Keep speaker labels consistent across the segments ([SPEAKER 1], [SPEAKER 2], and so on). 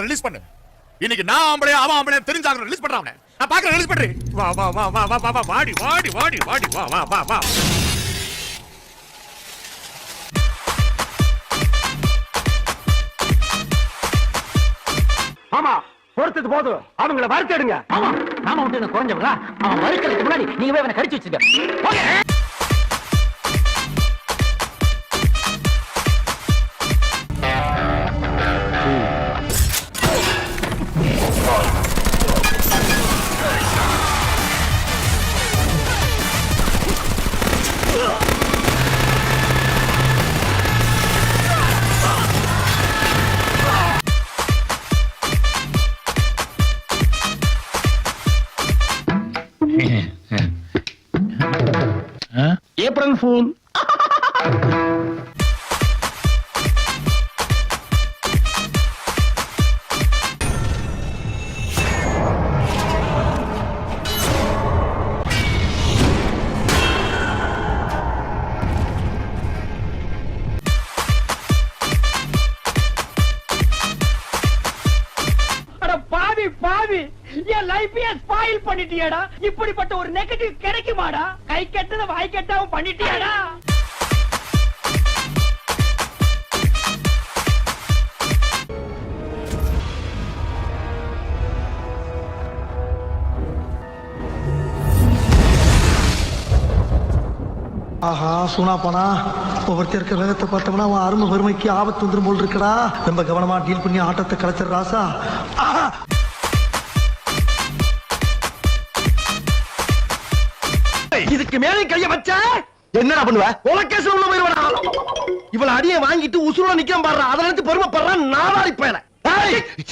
[SPEAKER 1] Release பண்ணு. இன்னைக்கு நான் ஆம்பளை அவன் ஆம்பளை தெரிஞ்சாங்க. ரிலீஸ் பண்றானே. நான் பாக்குறேன். ரிலீஸ் பண்றேன். வா வா வா வா வா வா வாடி வாடி வாடி வாடி வா வா வா வா.
[SPEAKER 2] ஆமா, பொறுத்தது போதும். அவங்கள வறுத்தெடுங்க. ஆமா, நாம வந்து என்ன குறைஞ்சவங்களா? அவன் வறுக்கிறதுக்கு முன்னாடி நீங்க போய் அவனை கடிச்சு வச்சுங்க. April fool. பாவி, என் லைஃபையே ஸ்பாயில் பண்ணிட்டியாடா. இப்படிப்பட்ட ஒரு நெகட்டிவ் கிடைக்குமாடா? கை கெட்டத வாய் கெட்டாவும் பண்ணிட்டியாடா.
[SPEAKER 3] ஆஹா, சூனா போனா ஒவ்வொருத்தர் இருக்க வேகத்தை பார்த்தோம்னா அவன் அருமை வறுமைக்கு ஆபத்து வந்துடும் போல் இருக்கடா. ரொம்ப கவனமா டீல் பண்ணி ஆட்டத்தை கலைச்சர் ராசா.
[SPEAKER 2] இதுக்கு மேலே கைய வச்ச என்னடா பண்ணுவ? உலகேச உள்ள போயிருவடா. இவள அடியை வாங்கிட்டு உசுரோட நிக்காம பாடுறா. அத நினைச்சு பெருமைப்படுறான் நாளாரி பயல.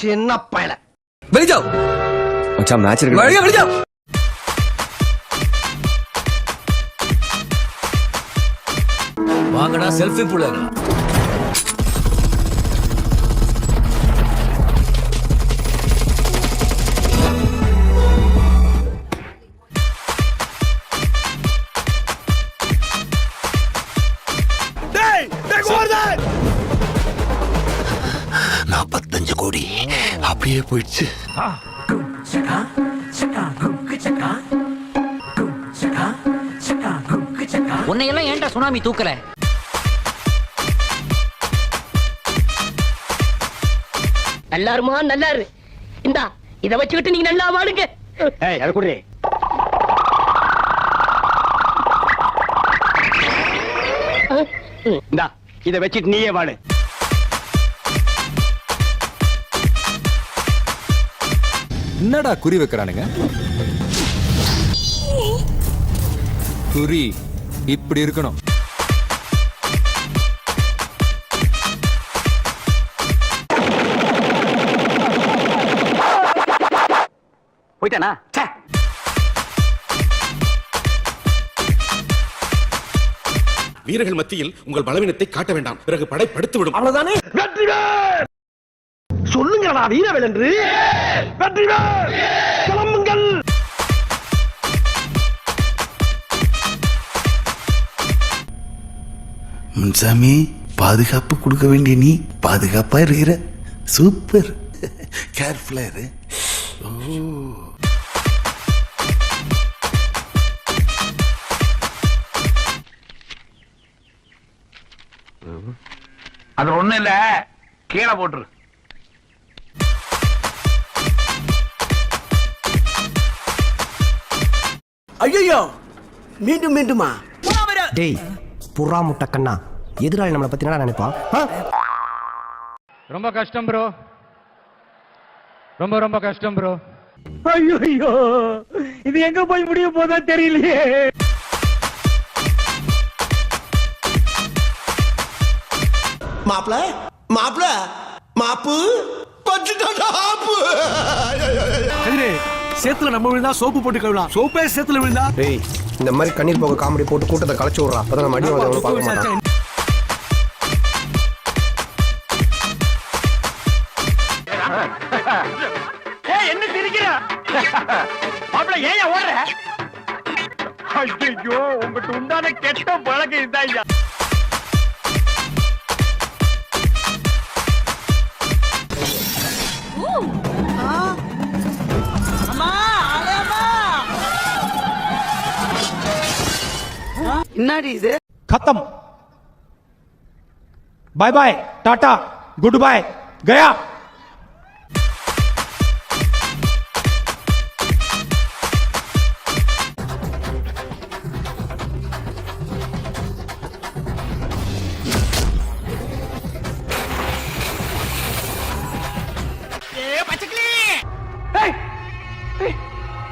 [SPEAKER 2] சின்ன பயல.
[SPEAKER 4] வெளிஜா மச்சான் மேட்ச் இருக்கு. வெளிஜா வாங்கடா செல்ஃபி புள்ளங்க.
[SPEAKER 1] டேய், டேய் கோர்தன்.
[SPEAKER 5] 45 கோடி அப்படியே போயிடுச்சு.
[SPEAKER 2] உன்னையெல்லாம் ஏன்டா சுனாமி தூக்கல? நல்லாருமா? நல்லாரு. இந்தா இத வச்சுக்கிட்டு நீங்க நல்லா வாழுங்க. ஏய், அத குடி. இந்தா இத வச்சிட்டு நீயே வாழு.
[SPEAKER 4] என்னடா குறி வைக்கிறானுங்க? குறி இப்படி இருக்கணும்.
[SPEAKER 2] போயிட்டானா?
[SPEAKER 5] வீரர்கள் மத்தியில் உங்கள் பலவீனத்தை காட்ட வேண்டாம். பிறகு படை படுத்துவிடும்.
[SPEAKER 2] அவ்வளவுதானே? வெற்றிவேல் சொல்லுங்கடா வீரவேல் என்று. வெற்றிவேல் கிளம்புங்கள்.
[SPEAKER 5] முன்சாமி, பாதுகாப்பு கொடுக்க வேண்டிய நீ பாதுகாப்பா இருக்கிற. சூப்பர். கேர்ஃபுல்லா இரு.
[SPEAKER 2] அது ஒண்ணு இல்ல, கீழே போட்டுரு.
[SPEAKER 6] ஐயோ, மீண்டும் மீண்டுமா? டேய் புறா முட்டை கண்ணா, எதிராளி நம்மளை பத்தி என்ன நினைப்பா?
[SPEAKER 7] ரொம்ப கஷ்டம் ப்ரோ, ரொம்ப ரொம்ப கஷ்டம் ப்ரோ.
[SPEAKER 6] ஐயோ இது எங்க போய் முடிய போதா தெரியலையே.
[SPEAKER 2] மாப்ள மாப்ள மாப்பு
[SPEAKER 6] சேத்துல நம்ம விழுந்தா சோப்பு போட்டு கழுவலாம், சோப்பே சேத்துல விழுந்தா.
[SPEAKER 2] டேய் இந்த மாதிரி கண்ணீர் போக காமெடி போட்டு கூட்டத்தை கலைச்சு விடுறா, அப்பதான் நம்ம அடி வாங்க பார்க்க மாட்டான்.
[SPEAKER 6] என்ன சிரிக்கிற மாப்ள? ஏன் ஓடுற? ஐயோ உங்ககிட்ட உண்டான கெட்ட பழக்கம் இதாய்யா. என்னடி இது?
[SPEAKER 3] खत्म, bye bye, ta-ta, goodbye, गया.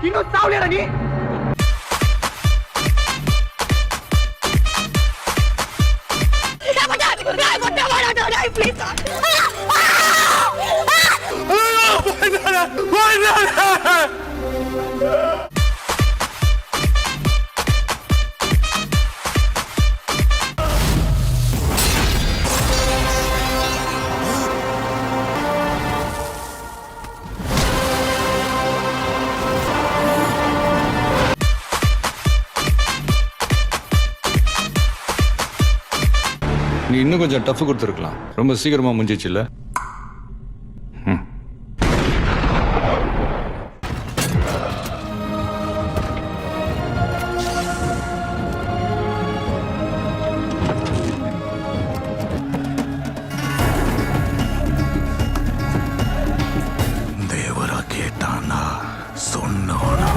[SPEAKER 6] இன்னும் சாவலியா நீ?
[SPEAKER 4] நீ இன்னும் கொஞ்சம் டஃப் கொடுத்துருக்கலாம், ரொம்ப சீக்கிரமா முடிஞ்சிச்சுல்ல.
[SPEAKER 1] தேவரா கேட்டானா சொன்னோனா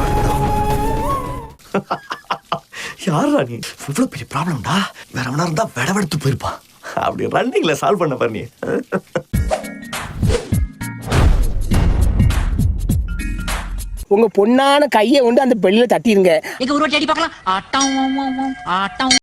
[SPEAKER 2] யாரா நீ? இவ்வளவு பெரிய ப்ராப்ளம்டா. வேற எவனா இருந்தா வெடவெடுத்து போயிருப்பான். அப்படி ரன்னிங்ல சால்வ் பண்ண பாரு நீ.
[SPEAKER 6] உங்க பொண்ணான கையை கொண்டு அந்த பெல்லில தட்டிருங்க.
[SPEAKER 8] எங்க ஒரு வாட்டி அடி பார்க்கலாம். ஆட்டம் ஆட்டம்